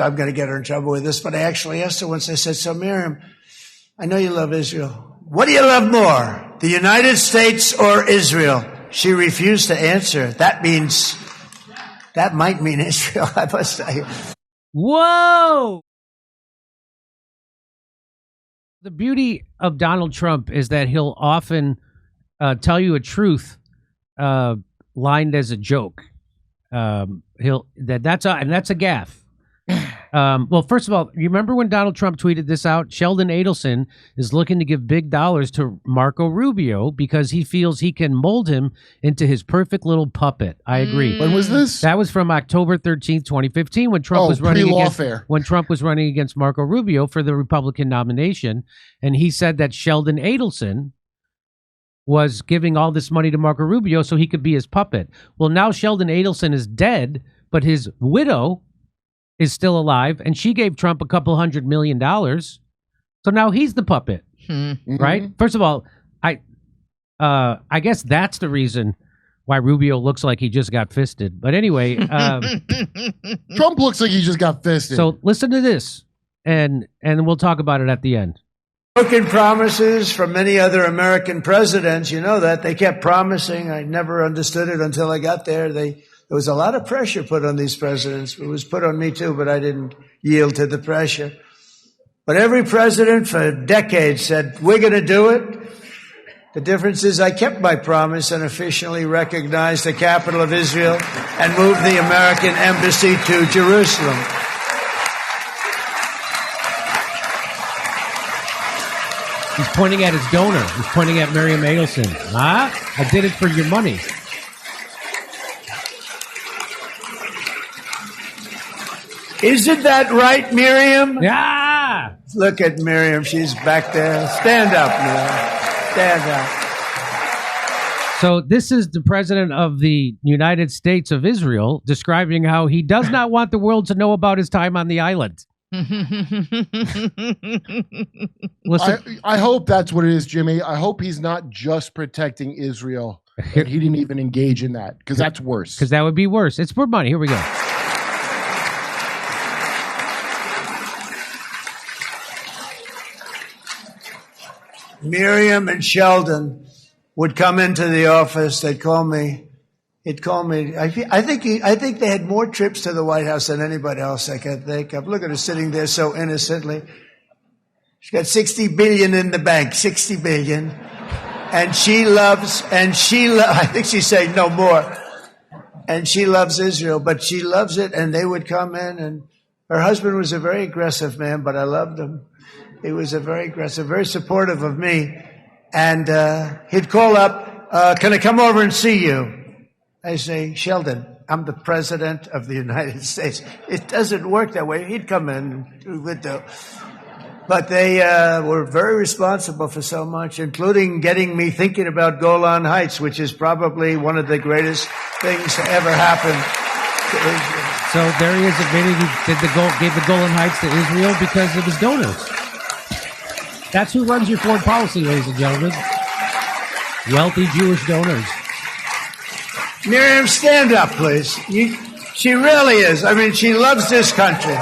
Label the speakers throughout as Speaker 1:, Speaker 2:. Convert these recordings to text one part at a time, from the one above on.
Speaker 1: I'm going to get her in trouble with this, but I actually asked her once. I said, so Miriam, I know you love Israel. What do you love more, the United States or Israel? She refused to answer. That might mean Israel, I must say.
Speaker 2: Whoa! The beauty of Donald Trump is that he'll often tell you a truth lined as a joke. That's a gaffe. Well, first of all, you remember when Donald Trump tweeted this out? Sheldon Adelson is looking to give big dollars to Marco Rubio because he feels he can mold him into his perfect little puppet. I agree.
Speaker 3: When was this?
Speaker 2: That was from October 13th, 2015, when Trump was running against Marco Rubio for the Republican nomination. And he said that Sheldon Adelson was giving all this money to Marco Rubio so he could be his puppet. Well, now Sheldon Adelson is dead, but his widow is still alive, and she gave Trump a couple $100 million. So now he's the puppet, right? First of all, I guess that's the reason why Rubio looks like he just got fisted. But anyway,
Speaker 3: Trump looks like he just got fisted.
Speaker 2: So listen to this, and we'll talk about it at the end.
Speaker 1: Broken promises from many other American presidents. You know that they kept promising. I never understood it until I got there. There was a lot of pressure put on these presidents. It was put on me too, but I didn't yield to the pressure. But every president for decades said, we're going to do it. The difference is I kept my promise and officially recognized the capital of Israel and moved the American embassy to Jerusalem.
Speaker 2: He's pointing at his donor. He's pointing at Miriam Adelson. Huh? I did it for your money.
Speaker 1: Isn't that right, Miriam?
Speaker 2: Yeah.
Speaker 1: Look at Miriam. She's back there. Stand up, Miriam. Stand up.
Speaker 2: So this is the president of the United States of Israel describing how he does not want the world to know about his time on the island.
Speaker 3: Listen, I hope that's what it is, Jimmy. I hope he's not just protecting Israel. He didn't even engage in that, because that's worse.
Speaker 2: Because that would be worse. It's for money. Here we go.
Speaker 1: Miriam and Sheldon would come into the office. They'd call me. He'd call me. I think they had more trips to the White House than anybody else I could think of. Look at her sitting there so innocently. She's got $60 billion in the bank, $60 billion. And I think she's saying no more. And she loves Israel, but she loves it. And they would come in, and her husband was a very aggressive man, but I loved him. He was a very aggressive, very supportive of me. And he'd call up, can I come over and see you? I say, Sheldon, I'm the president of the United States. It doesn't work that way. He'd come in, we would do. But they were very responsible for so much, including getting me thinking about Golan Heights, which is probably one of the greatest things to ever happen to Israel.
Speaker 2: So there he is admitting he gave the Golan Heights to Israel because of his donors. That's who runs your foreign policy, ladies and gentlemen. Wealthy Jewish donors.
Speaker 1: Miriam, stand up, please. She really is. I mean, she loves this country.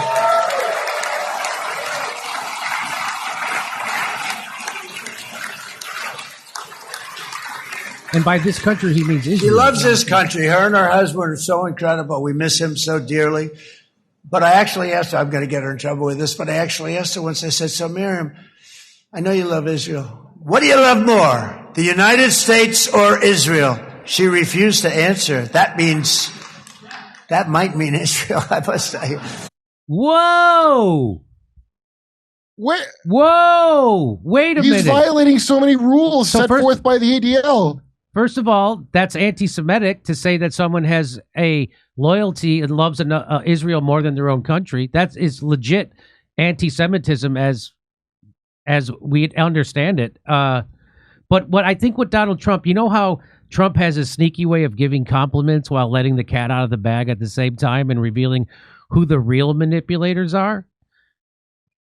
Speaker 2: And by this country, he means Israel.
Speaker 1: She loves this country. Her and her husband are so incredible. We miss him so dearly. But I actually asked her, I'm going to get her in trouble with this, but I actually asked her once. I said, so Miriam, I know you love Israel. What do you love more, the United States or Israel? She refused to answer. That might mean Israel, I must say.
Speaker 2: Whoa!
Speaker 3: Wait
Speaker 2: a minute.
Speaker 3: He's violating so many rules set forth by the ADL.
Speaker 2: First of all, that's anti-Semitic to say that someone has a loyalty and loves Israel more than their own country. That is legit anti-Semitism as we understand it. But what I think with Donald Trump, you know how Trump has a sneaky way of giving compliments while letting the cat out of the bag at the same time and revealing who the real manipulators are?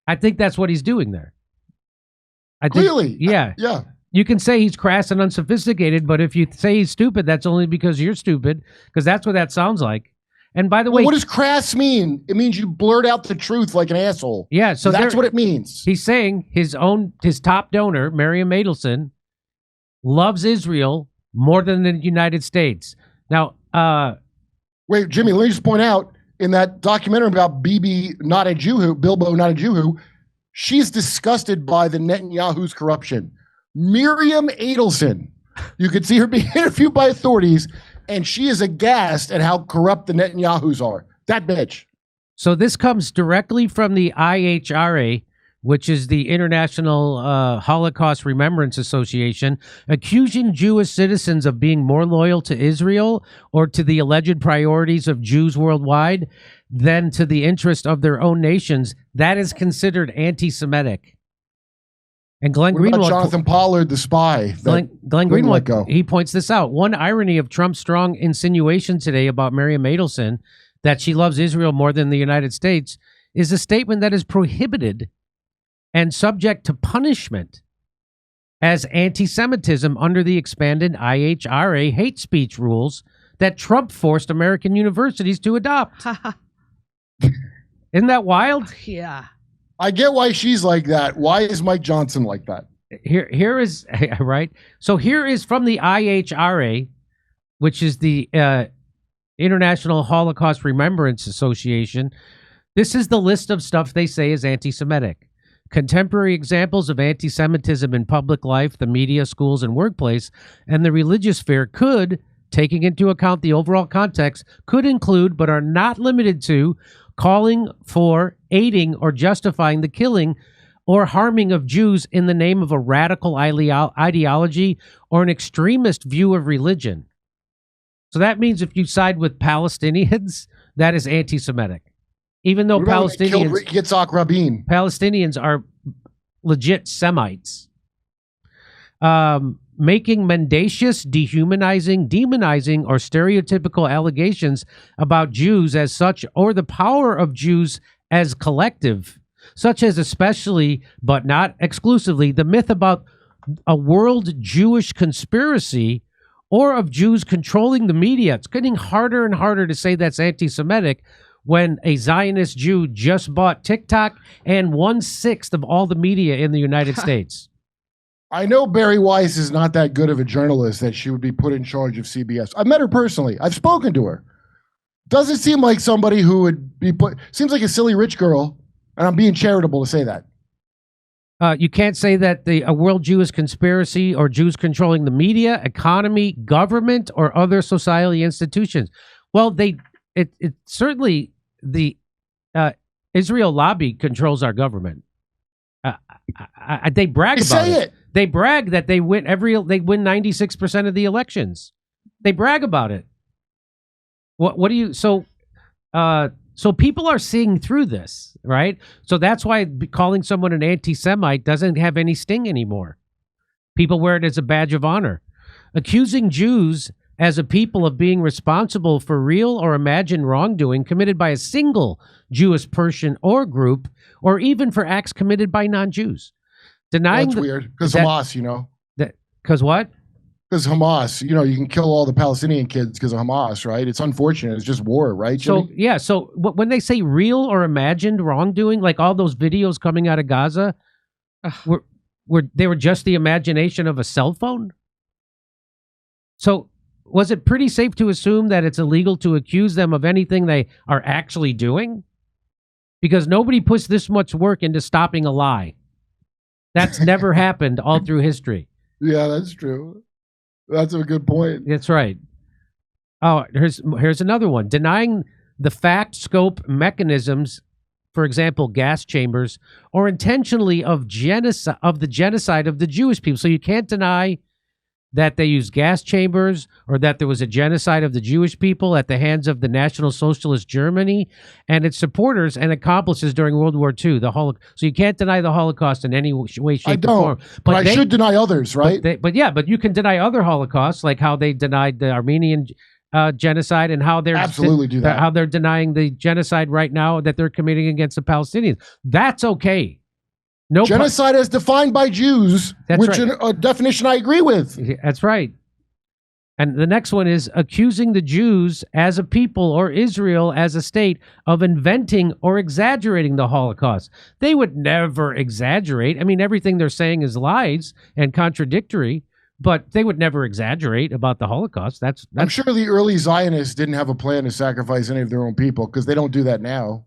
Speaker 2: I think that's what he's doing there.
Speaker 3: Clearly.
Speaker 2: Yeah.
Speaker 3: Yeah.
Speaker 2: You can say he's crass and unsophisticated, but if you say he's stupid, that's only because you're stupid, because that's what that sounds like. And by the way,
Speaker 3: what does crass mean? It means you blurt out the truth like an asshole.
Speaker 2: Yeah, so
Speaker 3: that's what it means.
Speaker 2: He's saying his top donor, Miriam Adelson, loves Israel more than the United States. Now,
Speaker 3: wait, Jimmy, let me just point out, in that documentary about Bilbo not a Jew, she's disgusted by the Netanyahu's corruption. Miriam Adelson, you could see her being interviewed by authorities, and she is aghast at how corrupt the Netanyahus are. That bitch.
Speaker 2: So this comes directly from the IHRA, which is the International Holocaust Remembrance Association, accusing Jewish citizens of being more loyal to Israel or to the alleged priorities of Jews worldwide than to the interest of their own nations. That is considered anti-Semitic. And Glenn Greenwald,
Speaker 3: Jonathan Pollard, the spy.
Speaker 2: Glenn Greenwald, he points this out. One irony of Trump's strong insinuation today about Miriam Adelson, that she loves Israel more than the United States, is a statement that is prohibited and subject to punishment as anti-Semitism under the expanded IHRA hate speech rules that Trump forced American universities to adopt. Isn't that wild?
Speaker 4: Yeah.
Speaker 3: I get why she's like that. Why is Mike Johnson like that?
Speaker 2: Here is, right? So here is from the IHRA, which is the International Holocaust Remembrance Association. This is the list of stuff they say is anti-Semitic. Contemporary examples of anti-Semitism in public life, the media, schools, and workplace, and the religious sphere could, taking into account the overall context, could include, but are not limited to, calling for, aiding, or justifying the killing or harming of Jews in the name of a radical ideology or an extremist view of religion. So that means if you side with Palestinians, that is anti-Semitic. Even though Palestinians are legit Semites. Making mendacious, dehumanizing, demonizing, or stereotypical allegations about Jews as such, or the power of Jews as collective, such as especially, but not exclusively, the myth about a world Jewish conspiracy or of Jews controlling the media. It's getting harder and harder to say that's anti-Semitic when a Zionist Jew just bought TikTok and 1/6 of all the media in the United States.
Speaker 3: I know Barry Weiss is not that good of a journalist that she would be put in charge of CBS. I've met her personally. I've spoken to her. Doesn't seem like somebody who would be put, seems like a silly rich girl, and I'm being charitable to say that.
Speaker 2: You can't say that a world Jewish conspiracy or Jews controlling the media, economy, government, or other society institutions. Well, it certainly the Israel lobby controls our government. They brag about it. They brag that they win 96% of the elections. They brag about it. What do you so people are seeing through this, right? So that's why calling someone an anti-Semite doesn't have any sting anymore. People wear it as a badge of honor. Accusing Jews as a people of being responsible for real or imagined wrongdoing committed by a single Jewish person or group, or even for acts committed by non-Jews. Denying
Speaker 3: that's weird, because Hamas, you know.
Speaker 2: Because what?
Speaker 3: Because Hamas, you know, you can kill all the Palestinian kids because of Hamas, right? It's unfortunate. It's just war, right, Jimmy?
Speaker 2: So, yeah, so when they say real or imagined wrongdoing, like all those videos coming out of Gaza, they were just the imagination of a cell phone? So was it pretty safe to assume that it's illegal to accuse them of anything they are actually doing? Because nobody puts this much work into stopping a lie. That's never happened all through history.
Speaker 3: Yeah, that's true. That's a good point.
Speaker 2: That's right. Oh, here's another one. Denying the fact, scope, mechanisms, for example, gas chambers, or intentionally of the genocide of the Jewish people. So you can't deny that they used gas chambers or that there was a genocide of the Jewish people at the hands of the National Socialist Germany and its supporters and accomplices during World War II. So you can't deny the Holocaust in any way, shape, or form.
Speaker 3: But I should deny others, right?
Speaker 2: But you can deny other Holocausts, like how they denied the Armenian genocide and how they're
Speaker 3: absolutely do that.
Speaker 2: How they're denying the genocide right now that they're committing against the Palestinians. That's okay. No
Speaker 3: genocide as defined by Jews, which
Speaker 2: right.
Speaker 3: a definition I agree with.
Speaker 2: That's right. And the next one is accusing the Jews as a people or Israel as a state of inventing or exaggerating the Holocaust. They would never exaggerate. I mean, everything they're saying is lies and contradictory, but they would never exaggerate about the Holocaust. That's
Speaker 3: I'm sure the early Zionists didn't have a plan to sacrifice any of their own people because they don't do that now.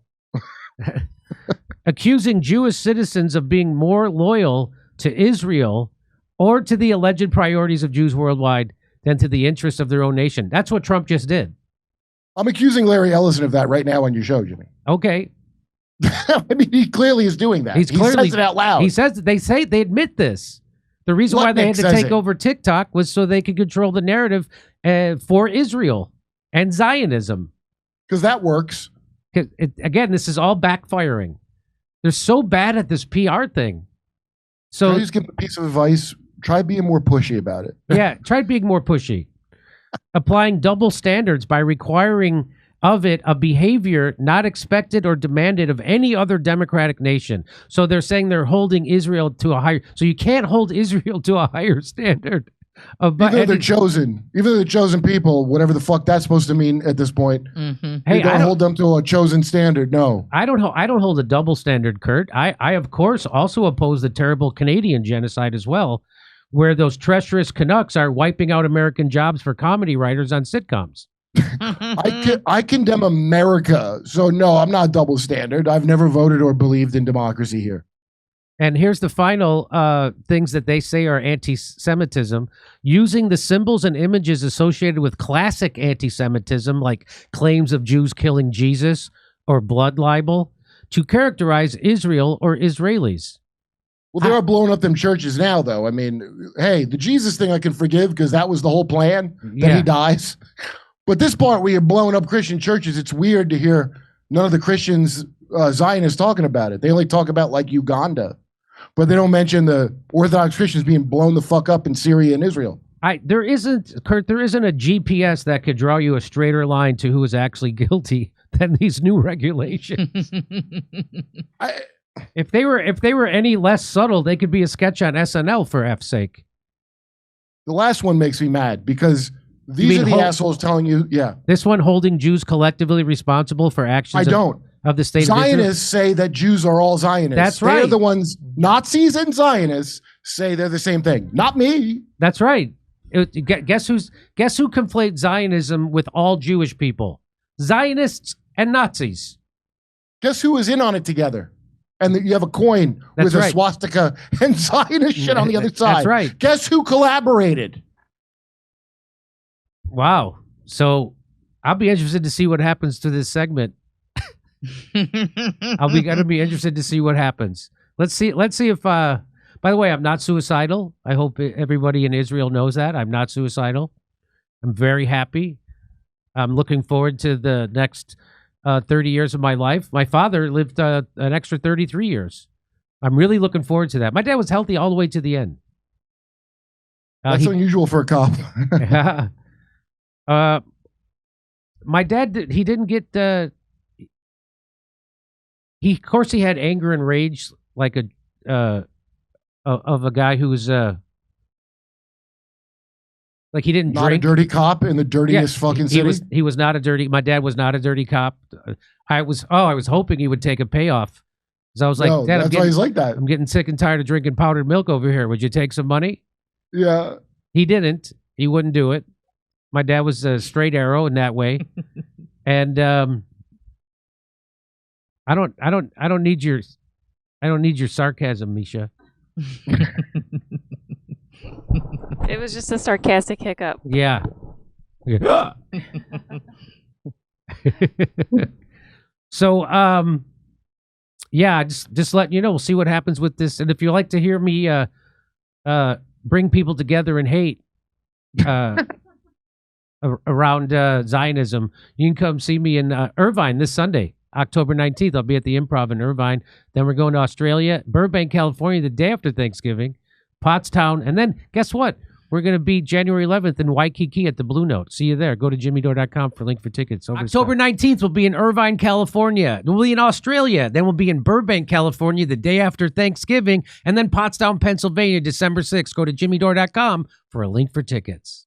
Speaker 2: Accusing Jewish citizens of being more loyal to Israel or to the alleged priorities of Jews worldwide than to the interests of their own nation. That's what Trump just did.
Speaker 3: I'm accusing Larry Ellison of that right now on your show, Jimmy.
Speaker 2: Okay.
Speaker 3: I mean, he clearly is doing that. He says it out loud.
Speaker 2: He says they admit this. The reason why they had to take over TikTok was so they could control the narrative for Israel and Zionism.
Speaker 3: Because that works.
Speaker 2: Again, this is all backfiring. They're so bad at this PR thing. So
Speaker 3: can I just give a piece of advice? Try being more pushy about it.
Speaker 2: Yeah, try being more pushy. Applying double standards by requiring of it a behavior not expected or demanded of any other democratic nation. So they're saying they're holding Israel to a higher... So you can't hold Israel to a higher standard.
Speaker 3: Even though they're chosen people, whatever the fuck that's supposed to mean at this point.
Speaker 2: Mm-hmm.
Speaker 3: Hey, don't hold them to a chosen standard. No,
Speaker 2: I don't hold a double standard, Kurt. I of course also oppose the terrible Canadian genocide as well, where those treacherous Canucks are wiping out American jobs for comedy writers on sitcoms.
Speaker 3: I condemn America. So no, I'm not double standard. I've never voted or believed in democracy here.
Speaker 2: And here's the final things that they say are anti-Semitism: using the symbols and images associated with classic anti-Semitism, like claims of Jews killing Jesus or blood libel, to characterize Israel or Israelis.
Speaker 3: Well, they are blowing up them churches now, though. I mean, hey, the Jesus thing I can forgive because that was the whole plan, that he dies. But this part where you're blowing up Christian churches, it's weird to hear none of the Christians, Zionists, talking about it. They only talk about, like, Uganda. But they don't mention the Orthodox Christians being blown the fuck up in Syria and Israel.
Speaker 2: There isn't a GPS that could draw you a straighter line to who is actually guilty than these new regulations. If they were any less subtle, they could be a sketch on SNL, for F's sake.
Speaker 3: The last one makes me mad because these are the assholes telling you,
Speaker 2: This one, holding Jews collectively responsible for actions of the state
Speaker 3: Zionists
Speaker 2: of Israel.
Speaker 3: say that Jews are all Zionists.
Speaker 2: That's right.
Speaker 3: They're the ones, Nazis and Zionists say they're the same thing. Not me.
Speaker 2: That's right. Guess who conflates Zionism with all Jewish people? Zionists and Nazis.
Speaker 3: Guess who is in on it together? And you have a coin with a swastika and Zionist shit on the other side.
Speaker 2: That's right.
Speaker 3: Guess who collaborated?
Speaker 2: Wow. So I'll be interested to see what happens to this segment. I'm gonna be interested to see what happens. Let's see if by the way, I'm not suicidal. I hope everybody in Israel knows that. I'm not suicidal. I'm very happy. I'm looking forward to the next 30 years of my life. My father lived an extra 33 years. I'm really looking forward to that. My dad was healthy all the way to the end.
Speaker 3: That's unusual for a cop.
Speaker 2: My dad, he didn't get... Of course, he had anger and rage like of a guy who was... like he didn't
Speaker 3: not
Speaker 2: drink.
Speaker 3: A dirty cop in the dirtiest fucking city.
Speaker 2: He was not a dirty. My dad was not a dirty cop. I was hoping he would take a payoff. So I was like, Dad,
Speaker 3: that's why he's like that.
Speaker 2: I'm getting sick and tired of drinking powdered milk over here. Would you take some money?
Speaker 3: Yeah.
Speaker 2: He didn't. He wouldn't do it. My dad was a straight arrow in that way, and I don't need your sarcasm, Misha.
Speaker 4: It was just a sarcastic hiccup.
Speaker 2: Yeah. So, just letting you know, we'll see what happens with this. And if you like to hear me bring people together in hate around Zionism, you can come see me in Irvine this Sunday, October 19th. I'll be at the Improv in Irvine. Then we're going to Australia, Burbank, California, the day after Thanksgiving, Pottstown. And then guess what? We're going to be January 11th in Waikiki at the Blue Note. See you there. Go to jimmydore.com for a link for tickets. October 19th, we'll be in Irvine, California. Then we'll be in Australia. Then we'll be in Burbank, California, the day after Thanksgiving. And then Pottstown, Pennsylvania, December 6th. Go to jimmydore.com for a link for tickets.